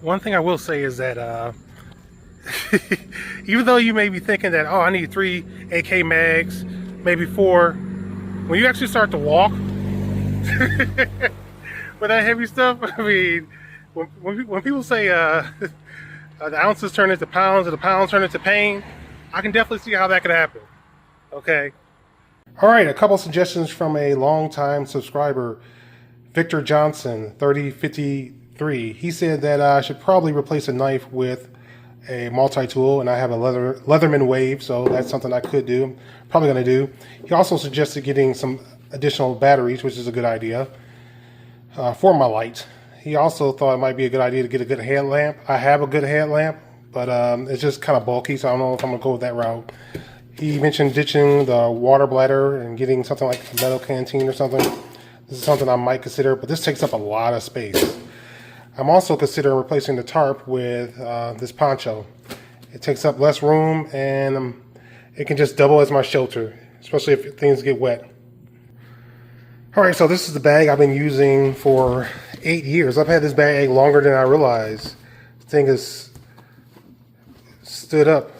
One thing I will say is that even though you may be thinking that, oh, I need 3 AK mags, maybe 4, when you actually start to walk with that heavy stuff, I mean, when people say the ounces turn into pounds and the pounds turn into pain, I can definitely see how that could happen. Okay. All right, a couple suggestions from a longtime subscriber, Victor Johnson, 3053. He said that I should probably replace a knife with a multi-tool, and I have a Leatherman Wave, so that's something I could do. Probably going to do. He also suggested getting some additional batteries, which is a good idea, for my light. He also thought it might be a good idea to get a good headlamp. I have a good headlamp, but it's just kind of bulky, so I don't know if I'm going to go with that route. He mentioned ditching the water bladder and getting something like a metal canteen or something. This is something I might consider, but this takes up a lot of space. I'm also considering replacing the tarp with this poncho. It takes up less room, and it can just double as my shelter, especially if things get wet. All right, so this is the bag I've been using for 8 years. I've had this bag longer than I realized. The thing is stood up.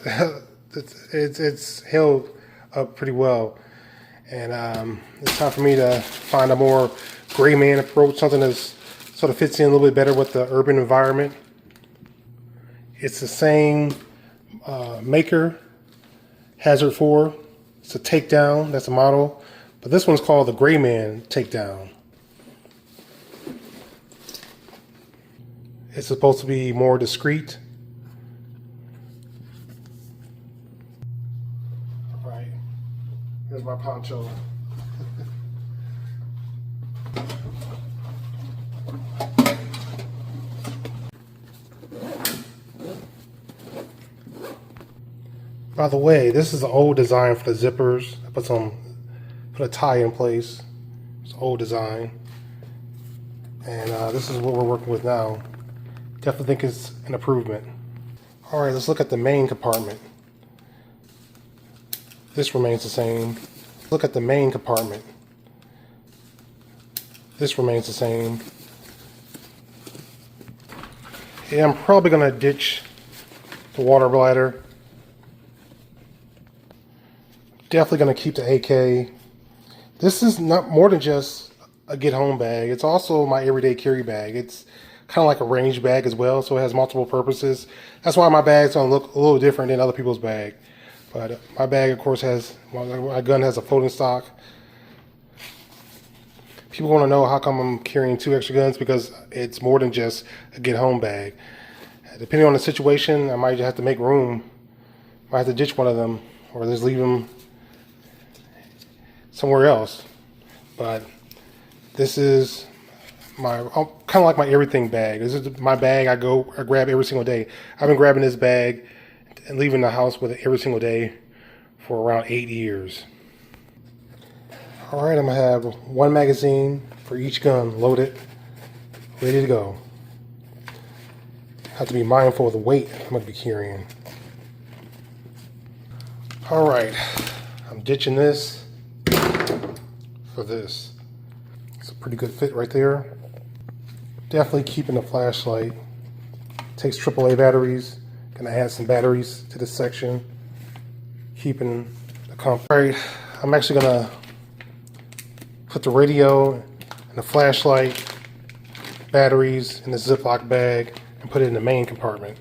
It's held up pretty well. And it's time for me to find a more Grayman approach, something that's sort of fits in a little bit better with the urban environment. It's the same maker, Hazard 4. It's a Takedown, that's a model. But this one's called the Grayman Takedown. It's supposed to be more discreet. All right, here's my poncho. By the way, this is the old design for the zippers. I put a tie in place. It's an old design. And this is what we're working with now. Definitely think it's an improvement. All right, let's look at the main compartment. This remains the same. Look at the main compartment. This remains the same. Yeah, I'm probably gonna ditch the water bladder. Definitely going to keep the AK. This is not more than just a get home bag. It's also my everyday carry bag. It's kind of like a range bag as well, so it has multiple purposes. That's why my bag's going to look a little different than other people's bag. But my bag, of course, my gun has a floating stock. People want to know how come I'm carrying 2 extra guns, because it's more than just a get home bag. Depending on the situation, I might have to make room. I might have to ditch one of them, or just leave them somewhere else. But this is my kind of like my everything bag. This is my bag I grab every single day. I've been grabbing this bag and leaving the house with it every single day for around 8 years. All right, I'm gonna have 1 magazine for each gun loaded, ready to go. Have to be mindful of the weight I'm gonna be carrying. All right, I'm ditching this for this. It's a pretty good fit right there. Definitely keeping the flashlight. Takes AAA batteries. Gonna add some batteries to this section. Keeping the comfort. All right, I'm actually gonna put the radio and the flashlight, batteries in the Ziploc bag and put it in the main compartment.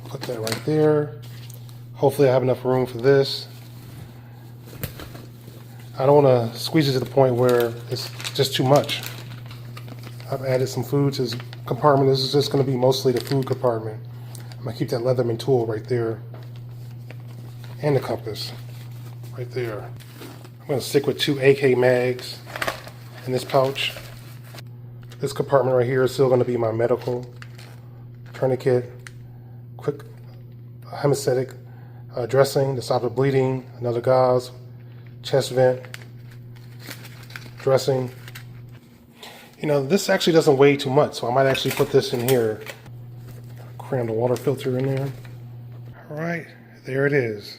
Put that right there. Hopefully I have enough room for this. I don't want to squeeze it to the point where it's just too much. I've added some food to this compartment. This is just going to be mostly the food compartment. I'm going to keep that Leatherman tool right there. And the compass right there. I'm going to stick with 2 AK mags in this pouch. This compartment right here is still going to be my medical tourniquet, quick hemostatic dressing to stop the bleeding, another gauze, chest vent, dressing. You know, this actually doesn't weigh too much, so I might actually put this in here. Cram the water filter in there. All right, there it is.